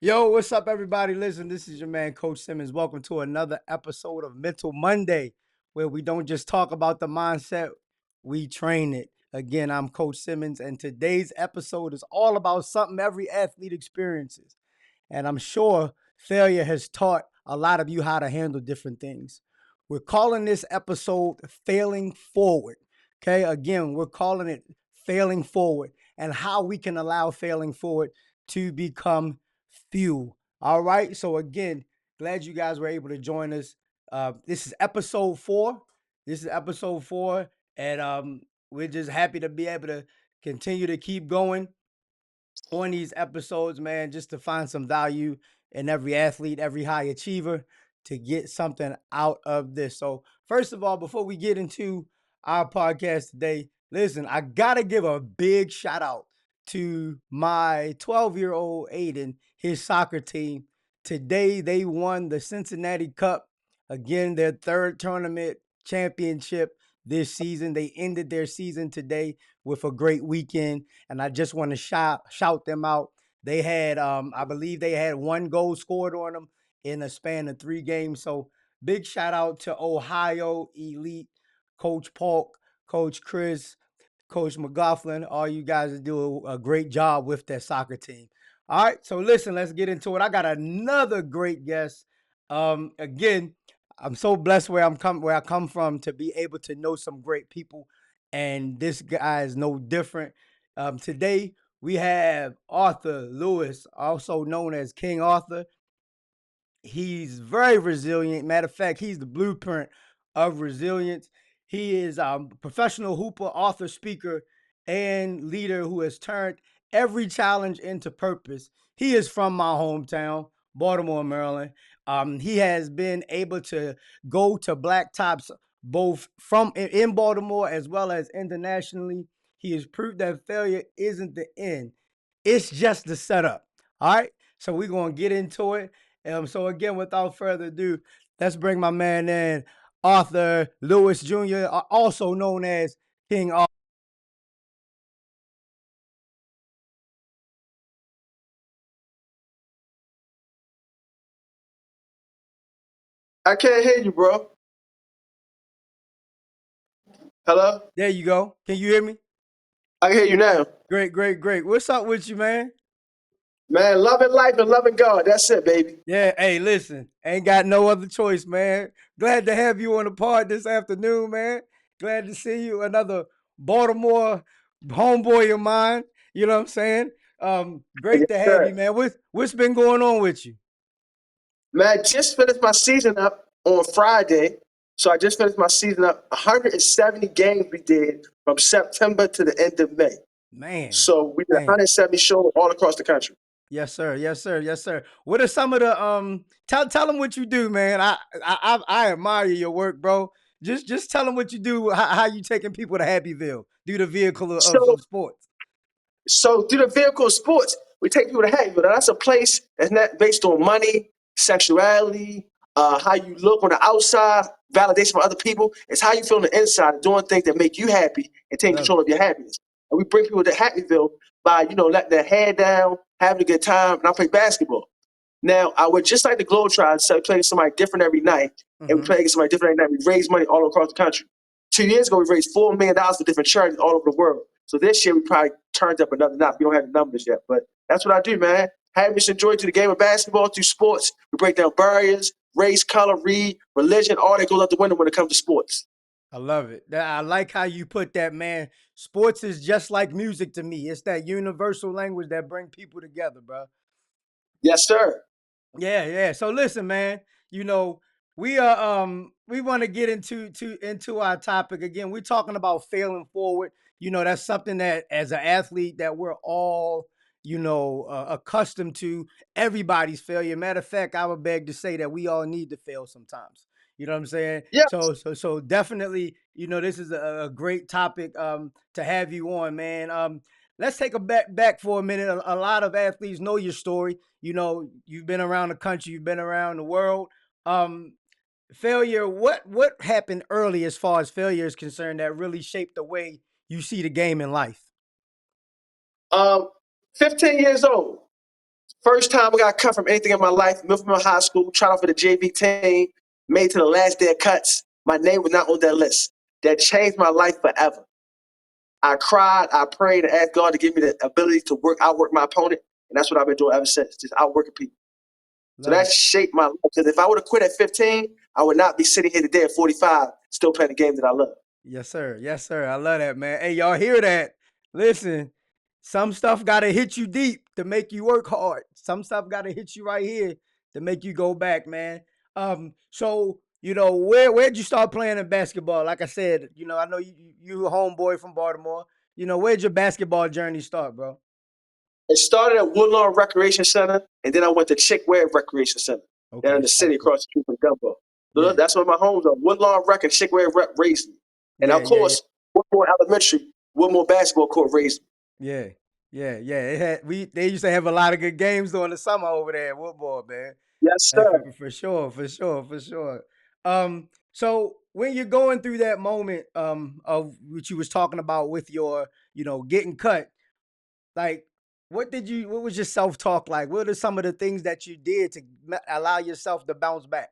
Yo, what's up, everybody? Listen, this is your man, Coach Simmons. Welcome to another episode of Mental Monday, where we don't just talk about the mindset, we train it. Again, I'm Coach Simmons, and today's episode is all about something every athlete experiences. And I'm sure failure has taught a lot of you how to handle different things. We're calling this episode Failing Forward. Okay, again, we're calling it Failing Forward and how we can allow failing forward to become fuel. All right, so again, glad you guys were able to join us. This is episode 4. This is episode 4, and we're just happy to be able to continue to keep going on these episodes, man, just to find some value in every athlete, every high achiever to get something out of this. So, first of all, before we get into our podcast today, listen, I got to give a big shout out to my 12-year-old Aiden, his soccer team. Today, they won the Cincinnati Cup, again, their third tournament championship this season. They ended their season today with a great weekend, and I just want to shout them out. They had, I believe, they had 1 goal scored on them in a span of 3 games. So big shout out to Ohio Elite, Coach Polk, Coach Chris, Coach McGoughlin. All you guys do a great job with that soccer team. All right, so listen, let's get into it. I got another great guest. Again, I'm so blessed where I come from to be able to know some great people, and this guy is no different. Today we have Arthur Lewis, also known as King Arthur. He's very resilient. Matter of fact, he's the blueprint of resilience. He is a professional hooper, author, speaker, and leader who has turned every challenge into purpose. He is from my hometown, Baltimore, Maryland. He has been able to go to black tops both from in Baltimore as well as internationally. He has proved that failure isn't the end; it's just the setup. All right, so we're gonna get into it. So again, without further ado, let's bring my man in, Arthur Lewis Jr., also known as King Arthur. I can't hear you, bro. Hello? There you go. Can you hear me? I can hear you now. Great, great, great. What's up with you, man? Man, loving life and loving God. That's it, baby. Yeah, hey, listen, ain't got no other choice, man. Glad to have you on the pod this afternoon, man. Glad to see you, another Baltimore homeboy of mine. You know what I'm saying? Yes, Great to have you, sir. man. What's been going on with you? Man, just finished my season up on Friday. So I just finished my season up. 170 games we did from September to the end of May. Man, So we did man. 170 shows all across the country. Yes, sir. Yes, sir. Yes, sir. What are some of the tell them what you do, man. I admire your work, bro. Just tell them what you do, how you taking people to Happyville, do the vehicle So of sports. So through the vehicle of sports, we take people to hang, but that's a place that's not based on money, sexuality, how you look on the outside, validation from other people. It's how you feel on the inside, doing things that make you happy and taking Love it. control of your happiness. And we bring people to Happyville by, letting their hair down, having a good time, and I play basketball. Now, I would just like the Globetrotters, so play somebody different every night, and we Mm-hmm. play against somebody different every night. We raise money all across the country. 2 years ago, we raised $4 million for different charities all over the world. So this year, we probably turned up another notch. We don't have the numbers yet, but that's what I do, man. Happiness and joy to the game of basketball, through sports. We break down barriers, race, color, read, religion, all that goes out the window when it comes to sports. I love it. I like how you put that, man. Sports is just like music to me. It's that universal language that bring people together, bro. Yes, sir. Yeah, yeah. So listen, man, you know, we want to get into our topic again. We're talking about failing forward. That's something that as an athlete that we're all, accustomed to. Everybody's failure. Matter of fact, I would beg to say that we all need to fail sometimes. You know what I'm saying? Yeah. So definitely, this is a great topic to have you on, man. Let's take a back for a minute. A lot of athletes know your story. You've been around the country, you've been around the world. Um, Failure. What happened early as far as failure is concerned that really shaped the way you see the game in life? Um, 15 years old. First time I got cut from anything in my life, Milford High School, tried out for the JV team, made it to the last day of cuts. My name was not on that list. That changed my life forever. I cried, I prayed, and asked God to give me the ability to outwork my opponent. And that's what I've been doing ever since, just outworking people. So Love that it. shaped my life. Because if I would have quit at 15, I would not be sitting here today at 45, still playing the game that I love. Yes, sir. Yes, sir. I love that, man. Hey, y'all hear that? Listen, some stuff got to hit you deep to make you work hard. Some stuff got to hit you right here to make you go back, man. So where'd you start playing in basketball? Like I said, I know you a homeboy from Baltimore. Where'd your basketball journey start, bro? It started at Woodlawn Recreation Center, and then I went to Chickware Recreation Center down in Okay, the city okay. across the street from Dumbo. So Yeah, that's where my homes are. Woodlawn Rec and Chickware Rec raised me. And yeah, of yeah, yeah. course, Woodmore Elementary, Woodmore Basketball Court raised me. Yeah, yeah, yeah. They used to have a lot of good games during the summer over there at Woodball, man. Yes, Like sir. for sure, for sure, for sure. So when you're going through that moment of what you was talking about with your, getting cut, like what was your self-talk like? What are some of the things that you did to allow yourself to bounce back?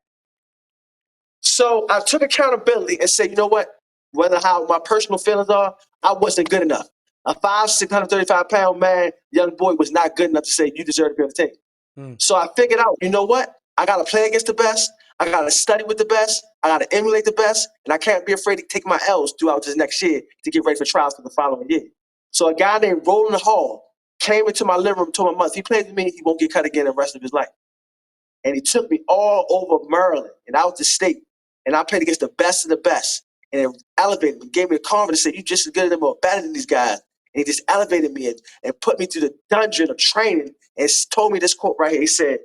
So I took accountability and said, you know what? Whether how my personal feelings are, I wasn't good enough. A 635 pound man, young boy, was not good enough to say you deserve to be on the team. Mm, So I figured out, you know what? I got to play against the best. I got to study with the best. I got to emulate the best. And I can't be afraid to take my L's throughout this next year to get ready for trials for the following year. So a guy named Roland Hall came into my living room and told my mother, if he plays with me, he won't get cut again the rest of his life. And he took me all over Maryland and out the state. And I played against the best of the best. And it elevated me, gave me the confidence, said, you just as good as them or better than these guys. And he just elevated me and put me through the dungeon of training and told me this quote right here. He said,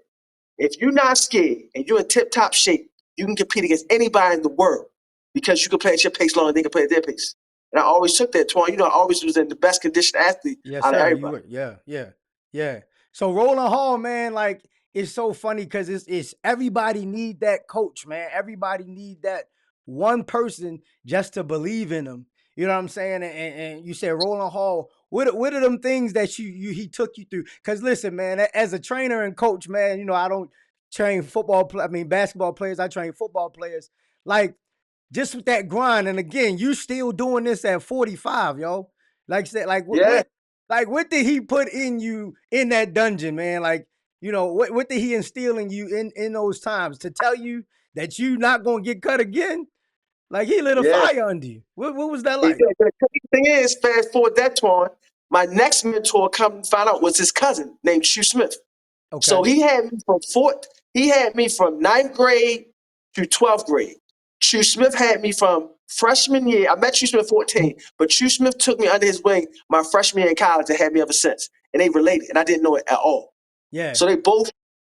if you're not scared and you're in tip-top shape, you can compete against anybody in the world because you can play at your pace longer than they can play at their pace. And I always took that, Twan. I always was in the best conditioned athlete yes, out of sir. You everybody. were, yeah, yeah, yeah. So Roland Hall, man, like it's so funny because it's everybody need that coach, man. Everybody need that one person just to believe in them. You know what I'm saying? And you said Roland Hall. What are them things that he took you through? Because listen, man, as a trainer and coach, man, I don't train basketball players. I train football players. Like just with that grind, and again, you still doing this at 45, yo. Like I said, like Yeah, what did he put in you in that dungeon, man? Like, what did he instill in you in those times to tell you that you not gonna get cut again? Like he lit a yeah. fire under you. What was that He like? did. The crazy thing is, fast forward that, Twan, my next mentor come to find out was his cousin named Shu Smith. So Okay. he had me from ninth grade to 12th grade. Chu Smith had me from freshman year. I met Chu Smith 14, but Chu Smith took me under his wing my freshman year in college and had me ever since. And they related, and I didn't know it at all. Yeah. So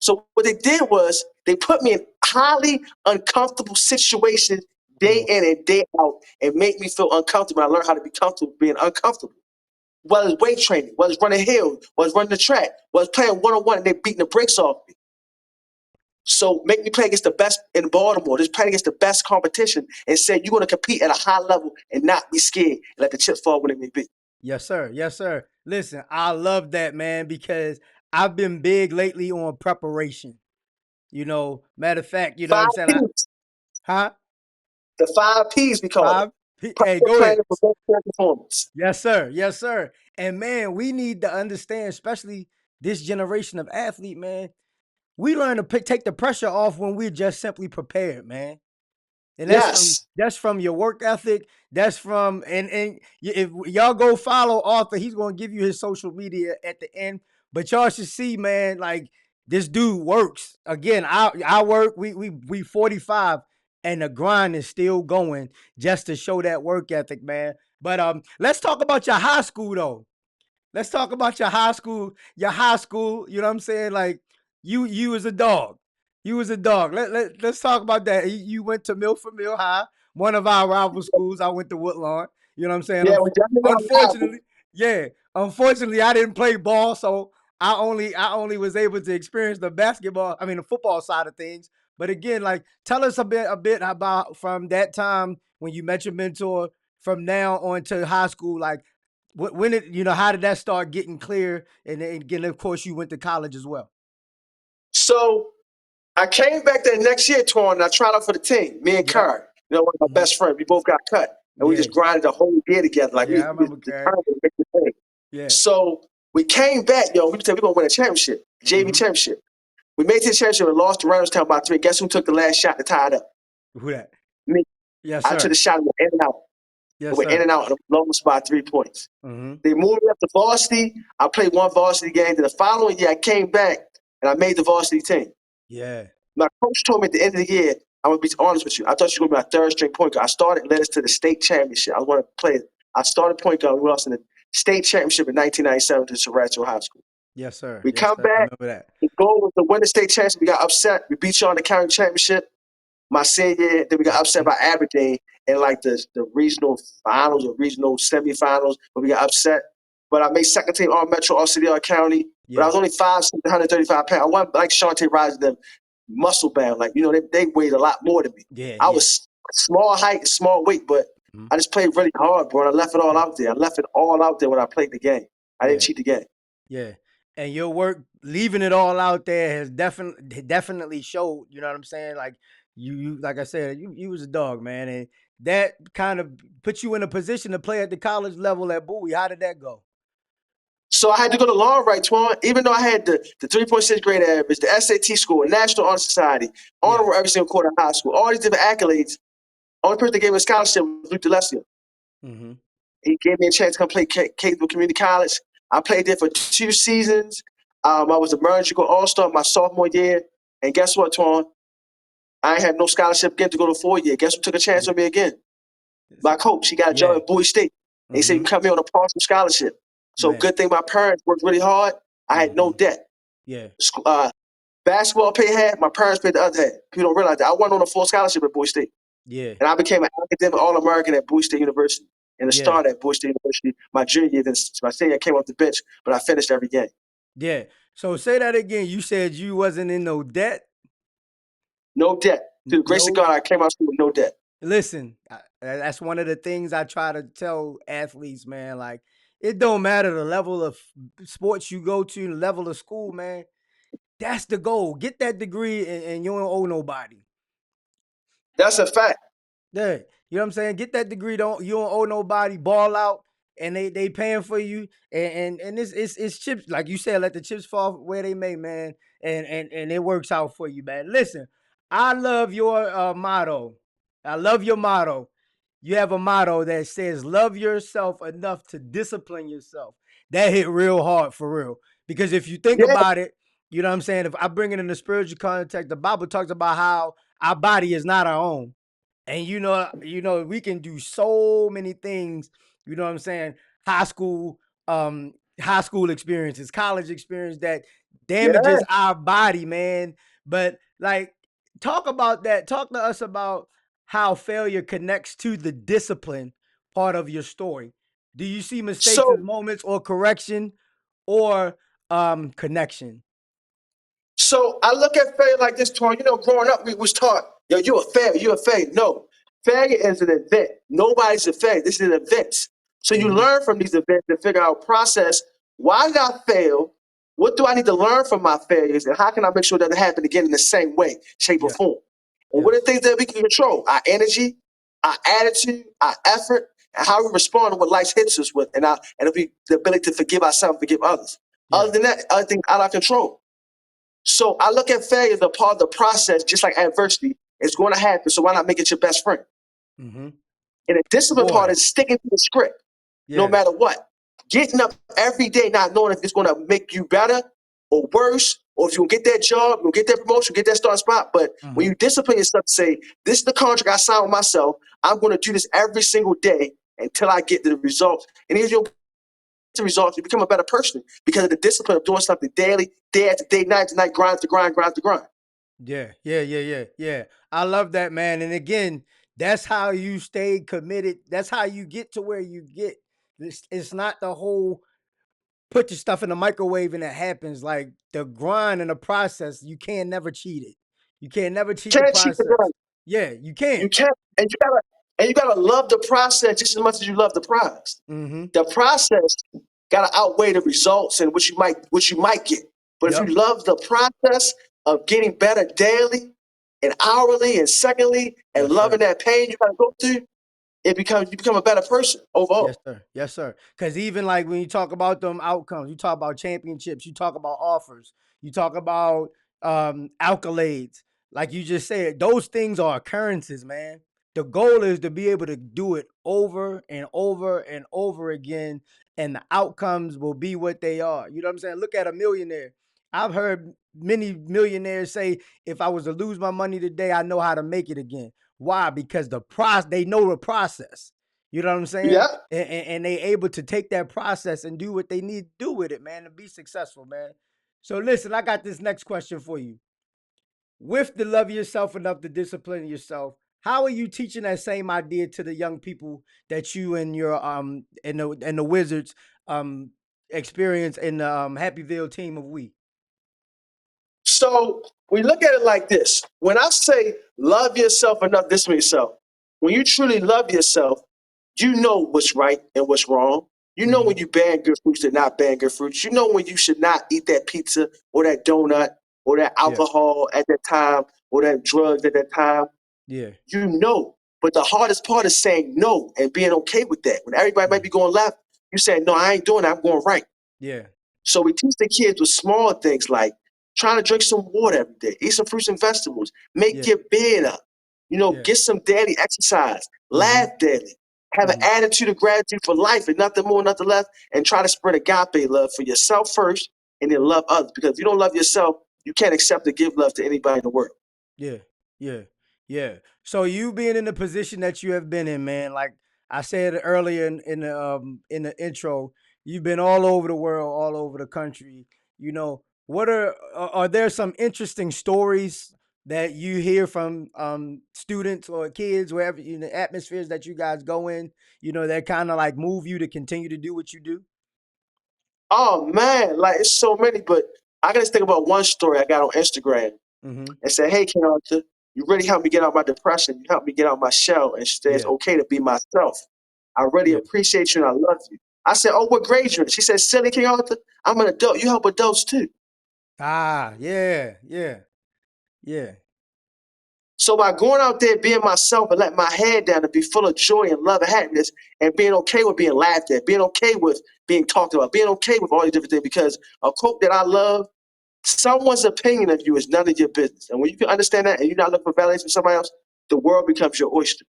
so what they did was they put me in highly uncomfortable situations Come day on. in and day out and make me feel uncomfortable. I learned how to be comfortable being uncomfortable. Whether it's weight training, whether it's running hills, whether it's running the track, whether it's playing one-on-one and they beating the brakes off me. So make me play against the best in Baltimore, just play against the best competition and say you're going to compete at a high level and not be scared and let the chips fall when it may be. Yes, sir. Yes, sir. Listen, I love that, man, because I've been big lately on preparation. Matter of fact, you know what Five I'm saying? P's. Huh? The five P's we call it. Five? Hey, Practice go ahead. planning for best performance. Yes, sir. Yes, sir. And man, we need to understand, especially this generation of athlete, man. We learn to take the pressure off when we're just simply prepared, man. And Yes. that's from your work ethic. That's from if y'all go follow Arthur, he's gonna give you his social media at the end. But y'all should see, man, like this dude works. Again, I work. We 45, and the grind is still going just to show that work ethic, man. But let's talk about your high school though. Let's talk about your high school. Your high school, you know what I'm saying? Like you was a dog. You was a dog. Let's talk about that. You went to Milford Mill High, one of our rival schools. I went to Woodlawn. You know what I'm saying? Yeah, we definitely not rival. Unfortunately, yeah. Unfortunately, I didn't play ball, so I only was able to experience the football side of things. But again, like tell us a bit about from that time when you met your mentor from now on to high school, like when how did that start getting clear? And then again, of course, you went to college as well. So I came back that next year, Torn, and I tried out for the team. Me and Yep. Kerr, one of my Mhm. best friends. We both got cut, and we Yeah. just grinded the whole year together. Like Yeah, I we was remember Carrie. determined to make the thing. Yeah. So we came back, yo. We said we're gonna win a championship, JV Mhm. championship. We made it to the championship and lost to Randallstown by 3. Guess who took the last shot to tie it up? Who that? Me. Yes, I took sir. the shot and went in and out. I Yes, went in sir. and out and lost by 3 points. Mhm. They moved me up to varsity. I played one varsity game. Then the following year, I came back and I made the varsity team. Yeah. My coach told me at the end of the year, I'm gonna be honest with you. I thought you were gonna be my third string point guard. I started, led us to the state championship. I want to play. I started point guard. We lost in the state championship in 1997 to Sorrento High School. Yes, sir. We Yes, come sir. I back. remember that. The goal was to win the state championship. We got upset. We beat you on the county championship my senior year. Then we got upset Mhm. by Aberdeen in like the regional finals or regional semifinals, but we got upset. But I made second team all Metro, all City, all County. But I Yeah. was only 135 pounds. I wasn't like Shantae Rising, them muscle bound. Like, they weighed a lot more than me. Yeah, I yeah. was small height, small weight, but Mhm. I just played really hard, bro. And I left it all Yeah. out there. I left it all out there when I played the game. I didn't Yeah. cheat the game. Yeah. And your work leaving it all out there has definitely showed, you know what I'm saying? Like you like I said, you was a dog, man. And that kind of put you in a position to play at the college level at Bowie. How did that go? So I had to go to long right, Twan. Even though I had the 3.6 grade average, the SAT score, National Honor Society, Yeah. honor every single quarter in high school, all these different accolades. Only person that gave me a scholarship was Luke DeLessio. Mm-hmm. He gave me a chance to come play Cape Community College. I played there for 2 seasons. I was a Merger All-Star my sophomore year. And guess what, Twan? I ain't had no scholarship again to go to 4 year. Guess who took a chance Yeah. on me again? My coach. He got a job Yeah. at Bowie State. And he said, you Mm-hmm. can come here on a partial scholarship. So Man. good thing my parents worked really hard. I had no Mm-hmm. debt. Yeah. Basketball paid half, my parents paid the other half. People don't realize that. I went on a full scholarship at Bowie State. Yeah. And I became an academic All-American at Bowie State University. And a Yeah. starter at Bowie State University my junior year. Then my senior year, I came off the bench, but I finished every game. Yeah. So say that again. You said you wasn't in no debt. No debt. Through the grace of No. God, I came out of school with no debt. Listen, that's one of the things I try to tell athletes, man. Like, it don't matter the level of sports you go to, the level of school, man. That's the goal. Get that degree, and you don't owe nobody. That's a fact. Yeah, you know what I'm saying. Get that degree. You don't owe nobody. Ball out, and they paying for you. And it's chips, like you said. Let the chips fall where they may, man. And it works out for you, man. Listen, I love your motto. I love your motto. You have a motto that says, "Love yourself enough to discipline yourself." That hit real hard for real. Because if you think Yeah, about it, you know what I'm saying. If I bring it in the spiritual context, the Bible talks about how our body is not our own. And we can do so many things, you know what I'm saying? High school, high school experiences, college experience that yeah. damages our body, man. But like, talk about that. Talk to us about how failure connects to the discipline part of your story. Do you see mistakes as So moments or correction or connection? So I look at failure like this, Tony. Growing up, we was taught, yo, you a failure, you a failure. No, failure is an event. Nobody's a failure. This is an event. So you Mm-hmm. learn from these events and figure out process. Why did I fail? What do I need to learn from my failures? And how can I make sure that it doesn't happen again in the same way, shape, or Yeah. form? And what are Yes. the things that we can control? Our energy, our attitude, our effort, and how we respond to what life hits us with, and if we the ability to forgive ourselves, forgive others. Other Yeah. than that, other things out of our control. So I look at failure as a part of the process, just like adversity. It's going to happen. So why not make it your best friend? Mm-hmm. And the discipline part Boy. is sticking to the script, no Yeah. matter what. Getting up every day, not knowing if it's going to make you better or worse, or if you'll get that job, you'll get that promotion, get that start spot. But when Mm-hmm. you discipline yourself to say, this is the contract I signed with myself, I'm going to do this every single day until I get the results. And if you don't get the results, you become a better person because of the discipline of doing something daily, day after day, night to night, grind to grind, grind to grind. Yeah, yeah, yeah, yeah, yeah. I love that, man. And again, that's how you stay committed. That's how you get to where you get. It's not the whole put your stuff in the microwave and it happens. Like the grind and the process, you can never cheat it. You can never cheat the Can't cheat the process. grind. Yeah, you can. You can't, and you gotta love the process just as much as you love the prize. Mm-hmm. The process gotta outweigh the results and what you might get. But if you Yep. love the process of getting better daily and hourly and secondly and Yes, loving sir. that pain you gotta go through, you become a better person Yes, overall. sir. Yes, sir. Because even like when you talk about them outcomes, you talk about championships, you talk about offers, you talk about accolades. Like you just said, those things are occurrences, man. The goal is to be able to do it over and over and over again, and the outcomes will be what they are. You know what I'm saying? Look at a millionaire. I've heard many millionaires say, if I was to lose my money today, I know how to make it again. Why? Because they know the process. You know what I'm saying? Yeah. And they able to take that process and do what they need to do with it, man, and be successful, man. So listen, I got this next question for you. With the love yourself enough to discipline yourself, how are you teaching that same idea to the young people that you and your and the Wizards um experience in the Happyville team of we? So we look at it like this. When I say love yourself enough, this means yourself. When you truly love yourself, you know what's right and what's wrong. You know Mm-hmm. when you ban good fruits and not ban good fruits. You know when you should not eat that pizza or that donut or that Yeah, alcohol at that time or that drugs at that time. yeah, You know. But the hardest part is saying no and being okay with that. When everybody might mm, be going left, you say, no, I ain't doing that. I'm going right. yeah, So we teach the kids with small things like trying to drink some water every day, eat some fruits and vegetables, make yeah, your bed up, yeah. get some daily exercise, Mm-hmm. laugh daily, have an Mm-hmm. attitude of gratitude for life and nothing more, nothing less, and try to spread agape love for yourself first and then love others. Because if you don't love yourself, you can't accept to give love to anybody in the world. Yeah, yeah, yeah. So you being in the position that you have been in, man, like I said earlier in the intro, you've been all over the world, all over the country. You know, what are there some interesting stories that you hear from students or kids, wherever in the atmospheres that you guys go in, that kind of like move you to continue to do what you do? Oh man, like it's so many, but I can just think about one story I got on Instagram Mm-hmm. and say, hey, Ken Arthur, you really helped me get out of my depression. You helped me get out of my shell and say it's Yeah, okay to be myself. I really yeah. appreciate you and I love you. I said, oh, what grade you in? She said, silly King Arthur, I'm an adult. You help adults too. Ah, yeah, yeah, yeah, So by going out there being myself and letting my head down and be full of joy and love and happiness and being okay with being laughed at, being okay with being talked about, being okay with all these different things, because a quote that I love, someone's opinion of you is none of your business. And when you can understand that and you're not looking for validation from somebody else, the world becomes your oyster.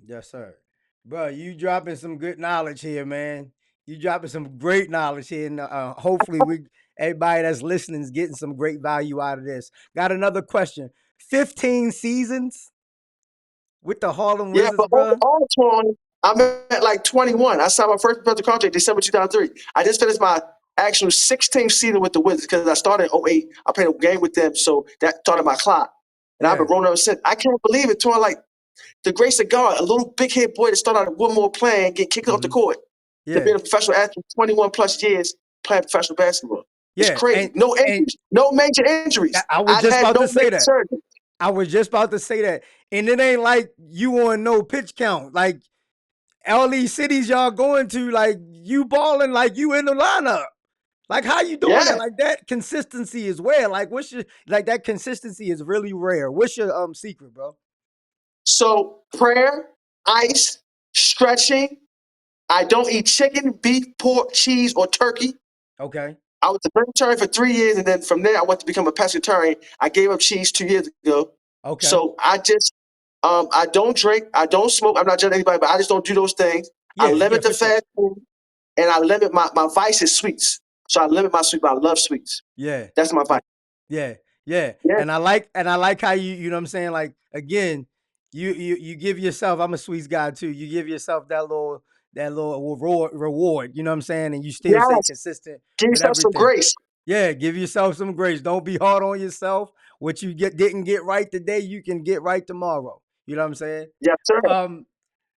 yes, sir. Bro, you dropping some good knowledge here, man. You dropping some great knowledge here, and hopefully we everybody that's listening is getting some great value out of this. Got another question. 15 seasons with the Harlem Yeah, Wizards, but bro. overall, Twan, I'm at like 21. I signed my first professional contract December 2003. I just finished my actual 16th season with the Wizards because I started in '08. I played a game with them, so that started my clock. And I've been Yeah, rolling ever since. I can't believe it, Twan. Like the grace of God, a little big head boy that started out at Woodmore playing, get kicked off the hmm, court to yeah, being a professional athlete, 21 plus years playing professional basketball. It's yeah. crazy. No And injuries, no major injuries. I was I've just had about no to say major that. surgery. I was just about to say that. And it ain't like you on no pitch count. Like all these cities y'all going to, like you balling like you in the lineup. Like how you doing Yeah. that? Like that consistency is rare. Like what's your like that consistency is really rare. What's your secret, bro? So prayer, ice, stretching. I don't eat chicken, beef, pork, cheese, or turkey. Okay. I was a vegetarian for 3 years, and then from there I went to become a pescatarian. I gave up cheese 2 years ago. Okay. So I don't drink, I don't smoke. I'm not judging anybody, but I just don't do those things. I Yeah, yeah, limit the for sure. fast food, and I limit my vice is sweets. So I limit my sweet, but I love sweets. Yeah. That's my Yeah. vice. Yeah. Yeah. Yeah. And I like how you know what I'm saying? Like again, you give yourself, I'm a sweets guy too. You give yourself that little reward, you know what I'm saying? And you still stay Yes. consistent Give with yourself some everything. grace. Yeah, give yourself some grace. Don't be hard on yourself. What you didn't get right today, you can get right tomorrow. You know what I'm saying? Yes, sir. Um,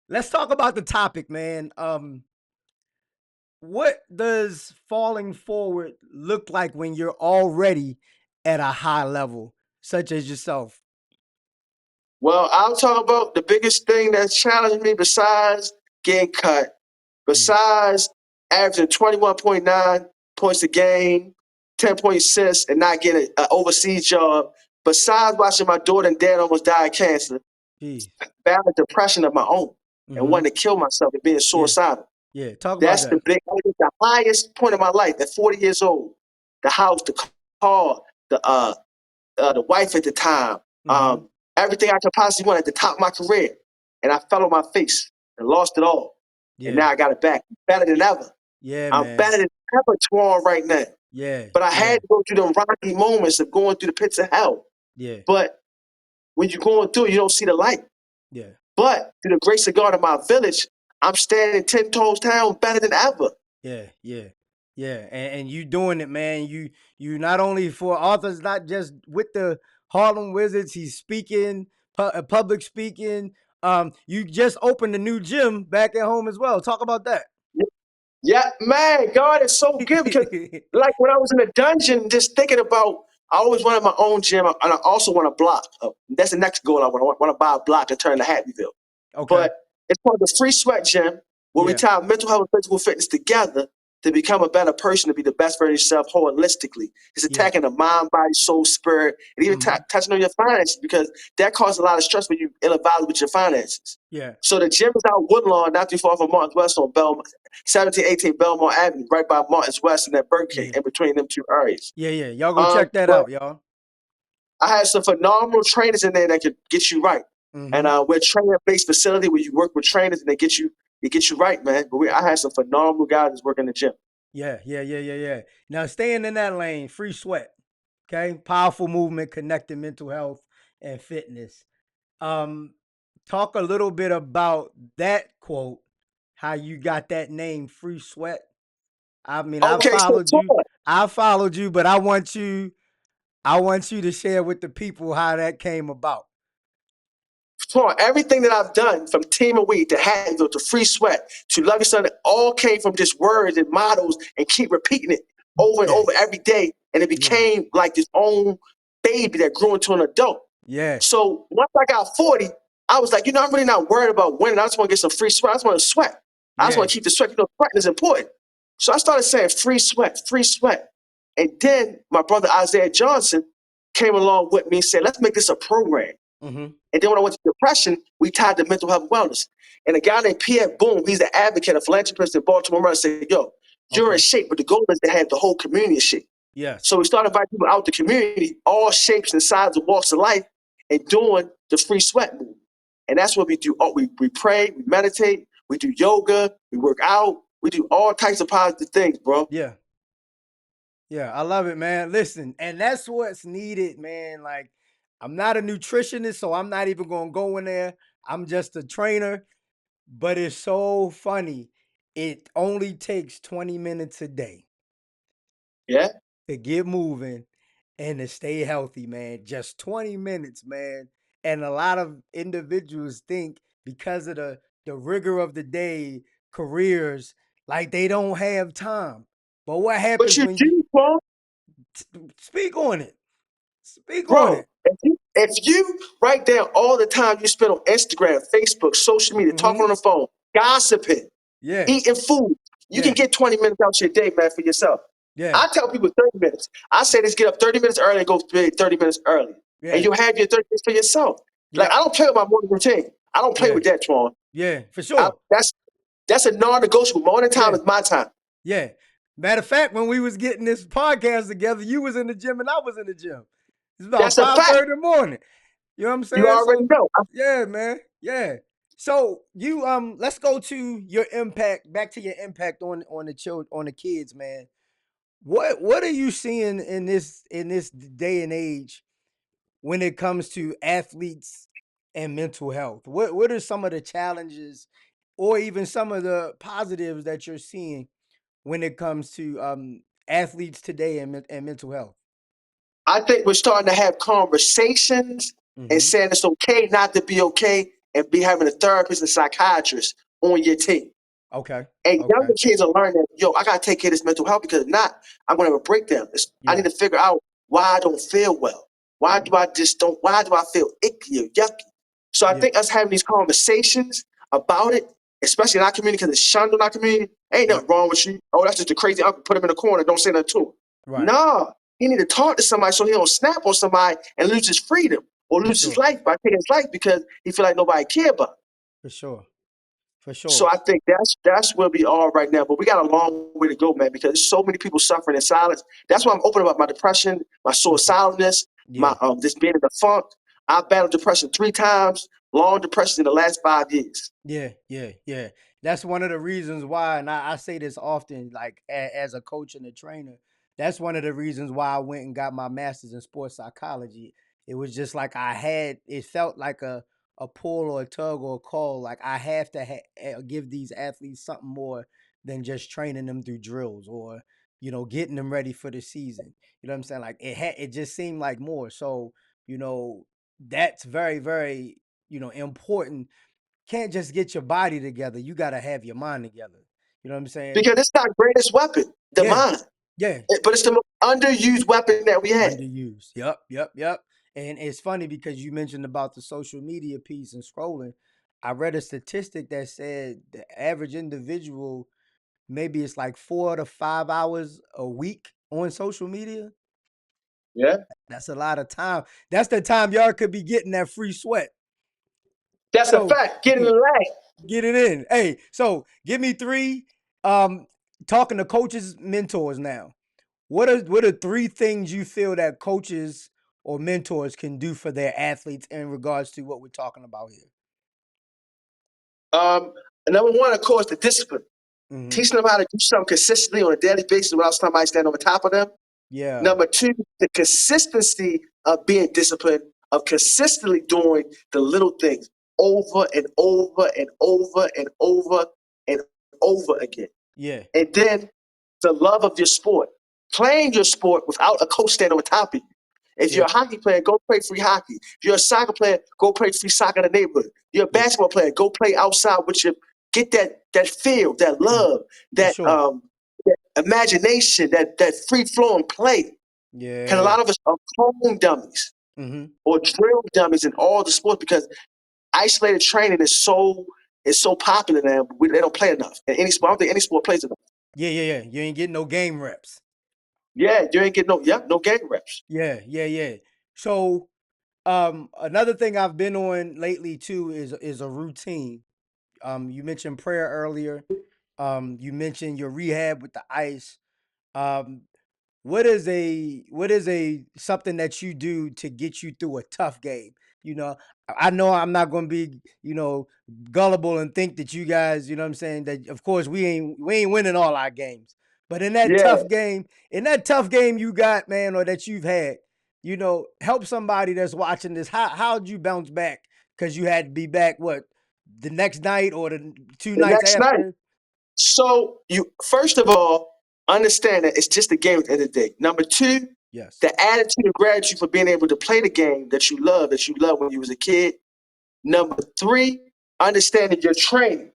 let's talk about the topic, man. What does falling forward look like when you're already at a high level, such as yourself? Well, I'll talk about the biggest thing that's challenged me besides getting cut, Mm, besides averaging 21.9 points a game, 10-point assist, and not getting an overseas job. Besides watching my daughter and dad almost die of cancer, Jeez. battling depression of my own and Mm-hmm. wanting to kill myself and being Yeah. suicidal. Yeah. Talk about That's that. the highest point of my life at 40 years old. The house, the car, the wife at the time, Mm-hmm. everything I could possibly want at the top of my career. And I fell on my face and lost it all. And Yeah. now I got it back. Better than ever. Yeah, I'm man. better than ever, Twan, right now. Yeah. But I Yeah. had to go through the rocky moments of going through the pits of hell. Yeah. But when you're going through it, you don't see the light. Yeah. But through the grace of God in my village, I'm standing 10 toes down better than ever. Yeah. Yeah. Yeah. And you doing it, man. You not only for authors, not just with the Harlem Wizards, he's speaking, public speaking. You just opened a new gym back at home as well. Talk about that. Yeah, man, God is so good because, like, when I was in a dungeon, just thinking about, I always wanted my own gym, and I also want a block. That's the next goal I want. I want to buy a block and turn to Happyville. Okay. But it's called the Free Sweat Gym, where we Yeah. tie mental health and physical fitness together to become a better person, to be the best version of yourself holistically. It's Yeah. attacking the mind, body, soul, spirit, and even Mm-hmm. touching on your finances, because that causes a lot of stress when you ill-advised with your finances. Yeah. So the gym is out Woodlawn, not too far from Martin's West on 1718 Belmont Avenue, right by Martin's West and that Burger King, Yeah. in between them two areas. Yeah. Yeah. Y'all go check that But out, y'all. I had some phenomenal trainers in there that could get you right. And Mm-hmm. we're a trainer-based facility where you work with trainers and they get you right, man. But I had some phenomenal guys that's working in the gym. Yeah. Yeah. Yeah. Yeah. Yeah. Now staying in that lane, free sweat. Okay. Powerful movement, connecting mental health and fitness. Um, Talk a little bit about that quote, how you got that name, free sweat. I mean, I Okay, so followed you. I followed you, but I want you to share with the people how that came about. everything that I've done, from Team of Weed to Hatfield to Free Sweat to Love Your Son, it all came from just words and mottos and keep repeating it over and Yeah. over every day. And it Yeah. became like this own baby that grew into an adult. Yeah. So once I got 40, I was like, I'm really not worried about winning. I just want to get some free sweat. I just want to sweat. I just want Yeah. to keep the sweat. Sweating is important. So I started saying free sweat, free sweat. And then my brother Isaiah Johnson came along with me and said, let's make this a program. Mm-hmm. And then when I went to depression, we tied to mental health and wellness. And a guy named Pierre Boom, he's the advocate, a philanthropist in Baltimore, Maryland, said, you're in Okay. shape, but the goal is to have the whole community in shape. Yes. So we started inviting people out the community, all shapes and sizes and walks of life, and doing the free sweat movement. And that's what we do. Oh, we pray, we meditate, we do yoga, we work out, we do all types of positive things, bro. Yeah. Yeah. I love it, man. Listen, and that's what's needed, man. Like, I'm not a nutritionist, so I'm not even gonna go in there. I'm just a trainer. But it's so funny. It only takes 20 minutes a day Yeah. to get moving and to stay healthy, man. Just 20 minutes, man. And a lot of individuals think because of the rigor of the day, careers, like they don't have time. But what But happens you when you do, bro. speak on it? Speak on Bro, it. if you write down all the time you spend on Instagram, Facebook, social media, talking Mm-hmm. on the phone, gossiping, Yeah. eating food, you can Yeah. get 20 minutes out your day, man, for yourself. Yeah. I tell people 30 minutes. I say this: get up 30 minutes early and go to bed 30 minutes early. And Yeah. you have your 30 minutes for yourself. Like, Yep. I don't play with my morning routine. I don't play Yeah. with that, Twan. Yeah. For sure. That's a non-negotiable. Morning time Yeah. is my time. Yeah. Matter of fact, when we was getting this podcast together, you was in the gym and I was in the gym. It's about That's a fact. 5:30 in the morning. You know what I'm You saying? already So know. yeah, man. Yeah. So you let's go to your impact, back to your impact on the children, on the kids, man. What are you seeing in this day and age when it comes to athletes and mental health? What are some of the challenges or even some of the positives that you're seeing when it comes to athletes today and mental health? I think we're starting to have conversations and Mm-hmm. saying it's okay not to be okay, and be having a therapist and psychiatrist on your team. Okay. And younger Okay. kids are learning that, I gotta take care of this mental health, because if not, I'm gonna have a breakdown. I need Yeah. to figure out why I don't feel well. Why do I feel icky or yucky? So I Yeah. think us having these conversations about it, especially in our community, because it's shunned in our community, ain't Yeah. nothing wrong with you. Oh, that's just a crazy uncle. Put him in the corner. Don't say nothing to him. Right. Nah, he need to talk to somebody so he don't snap on somebody and lose his freedom or For lose his sure. life by taking his life because he feel like nobody care about him. For sure. For So sure. I think that's where we are right now. But we got a long way to go, man, because there's so many people suffering in silence. That's why I'm open about my depression, my Mhm. suicidalness, my Yeah. this being in the funk. I battled depression 3 times, long depression in the last 5 years. Yeah, yeah, yeah. That's one of the reasons why, and I say this often, like as a coach and a trainer, that's one of the reasons why I went and got my master's in sports psychology. It was just like it felt like a pull or a tug or a call. Like I have to give these athletes something more than just training them through drills or, getting them ready for the season. You know what I'm saying? Like it just seemed like more. So, you know, that's very, very, important. Can't just get your body together. You got to have your mind together. You know what I'm saying? Because it's our greatest weapon, the Yeah. mind. Yeah. But it's the most underused weapon that we have. Underused. Yep. Yep. Yep. And it's funny because you mentioned about the social media piece and scrolling. I read a statistic that said the average individual, maybe it's like 4 to 5 hours a week on social media. Yeah. That's a lot of time. That's the time y'all could be getting that free sweat. That's a So fact. Get in the lane. get it in. Hey, so give me three. Um, Talking to coaches, mentors now. What are three things you feel that coaches or mentors can do for their athletes in regards to what we're talking about here? Um, Number one, of course, the discipline. Mm-hmm. Teaching them how to do something consistently on a daily basis without somebody standing over top of them. Yeah. Number two, the consistency of being disciplined, of consistently doing the little things over and over and over and over and over again. Yeah. And then the love of your sport, playing your sport without a coach standing on top of you. If Yeah. you're a hockey player, go play free hockey. If you're a soccer player, go play free soccer in the neighborhood. If you're a Yeah. basketball player, go play outside with your get that feel, that love, For that sure. that imagination, that free flowing play. Because a Yeah. lot of us are clone dummies Mm-hmm. or drill dummies in all the sports because isolated training is so popular now. They don't play enough. In any sport, I don't think any sport plays enough. Yeah. Yeah. Yeah. You ain't getting no game reps. Yeah, you ain't getting no game reps. Yeah. Yeah. Yeah. So another thing I've been on lately too is a routine. You mentioned prayer earlier. You mentioned your rehab with the ice. Um, what is a something that you do to get you through a tough game? I know I'm not going to be, gullible and think that you guys, you know what I'm saying, that of course we ain't winning all our games. But Yeah. in that tough game you got, man, or that you've had, help somebody that's watching this. How'd you bounce back? Because you had to be back what, the next night or the two The nights next night. after? So you first of all understand that it's just a game at the end of the day. Number two, Yes. the attitude of gratitude for being able to play the game that you loved when you was a kid. Number three, understanding your training.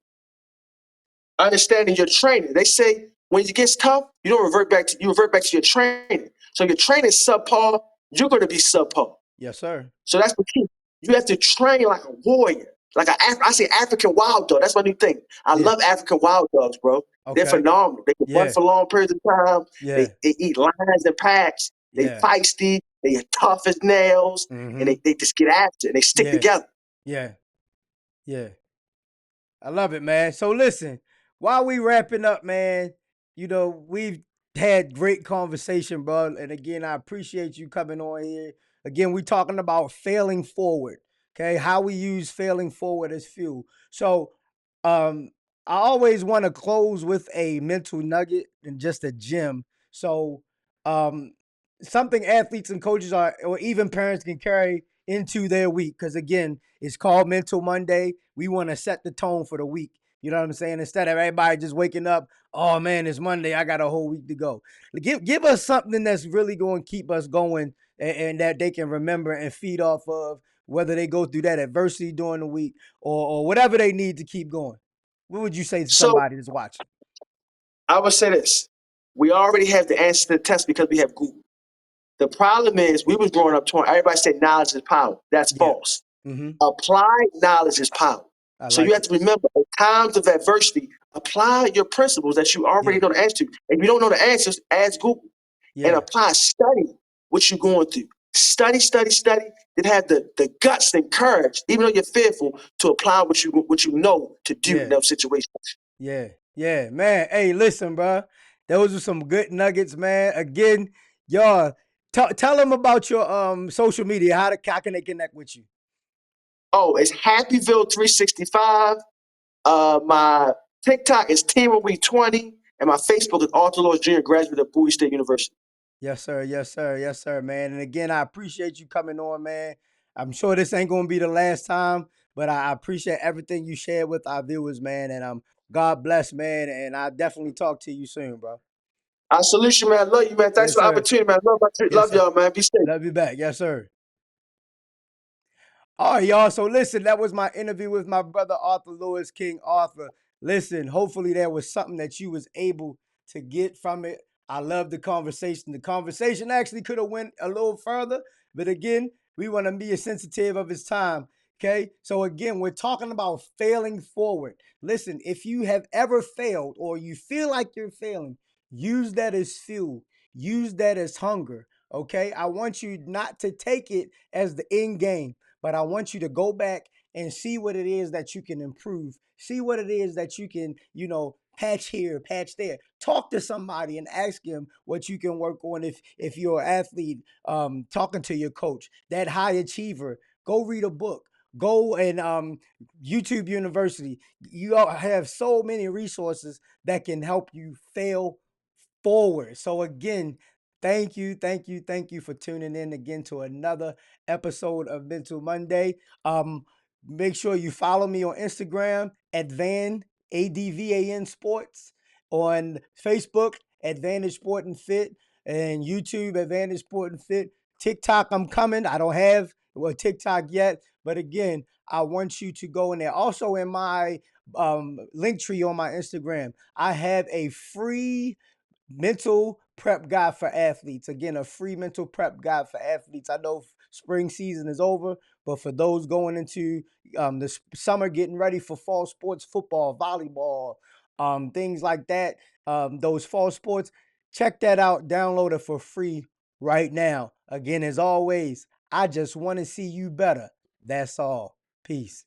Understanding your training. They say when it gets tough, you revert back to your training. So your training is subpar, you're gonna be subpar. Yes, sir. So that's the key. You have to train like a warrior. I say African wild dog. That's my new thing. I Yeah. love African wild dogs, bro. They're Okay. phenomenal. They can run Yeah. for long periods of time. They, Yeah. they eat lions and packs. They Yeah. feisty. They are tough as nails. And Mm-hmm. they just get after it. And they stick Yeah. together. Yeah. Yeah. I love it, man. So listen, while we wrapping up, man, we've had great conversation, bro. And again, I appreciate you coming on here. Again, we talking about failing forward. Okay, how we use failing forward as fuel. So, um, I always want to close with a mental nugget and just a gem. So, um, something athletes and coaches are, or even parents can carry into their week. Because again, it's called Mental Monday. We want to set the tone for the week. You know what I'm saying? Instead of everybody just waking up, oh man, it's Monday. I got a whole week to go. Give us something that's really going to keep us going and that they can remember and feed off of, whether they go through that adversity during the week or whatever they need to keep going. What would you say to So somebody that's watching? I would say this. We already have the answer to the test because we have Google. The problem is we was growing up torn. Everybody said knowledge is power. That's Yeah. false. Mm-hmm. Applied knowledge is power. I So you like have it. to remember, in times of adversity, apply your principles that you already Yeah. know the answer to. If you don't know the answers, ask Google. and Yeah. apply, study what you're going through. Study, study, study, then have the guts and courage, even though you're fearful, to apply what you know to do in Yeah. those situations. Yeah. Yeah. Man. Hey, listen, bro. Those are some good nuggets, man. Again, y'all, tell them about your social media. How can they connect with you? Oh, it's Happyville 365. My TikTok is Team of Week 20, and my Facebook is Arthur Lewis Jr., graduate of Bowie State University. Yes, sir. Yes, sir. Yes, sir, man. And again, I appreciate you coming on, man. I'm sure this ain't gonna be the last time, but I appreciate everything you shared with our viewers, man. And God bless, man. And I definitely talk to you soon, bro. I salute you, man. Love you, man. Thanks Yes, for the sir. opportunity, man. Yes, Love sir. y'all, man. Be safe. Love you back. Yes, sir. All right, y'all. So listen, that was my interview with my brother Arthur Lewis, King Arthur. Listen, hopefully there was something that you was able to get from it. I love the conversation. The conversation actually could have went a little further, but again, we want to be sensitive of his time. Okay. So again, we're talking about failing forward. Listen, if you have ever failed or you feel like you're failing, use that as fuel. Use that as hunger. Okay. I want you not to take it as the end game, but I want you to go back and see what it is that you can improve. See what it is that you can, patch here, patch there. Talk to somebody and ask him what you can work on. If you're an athlete, talking to your coach, that high achiever, go read a book. Go and YouTube University. You all have so many resources that can help you fail forward. So again, thank you for tuning in again to another episode of Mental Monday. Make sure you follow me on Instagram, Advan ADVAN Sports, on Facebook, Advantage Sport and Fit, and YouTube, Advantage Sport and Fit. TikTok, I'm coming. I don't have TikTok yet, but again, I want you to go in there. Also, in my link tree on my Instagram, I have a free mental prep guide for athletes. Again, a free mental prep guide for athletes. I know spring season is over, but for those going into the summer, getting ready for fall sports, football, volleyball, things like that, those fall sports, check that out. Download it for free right now. Again, as always, I just want to see you better. That's all. Peace.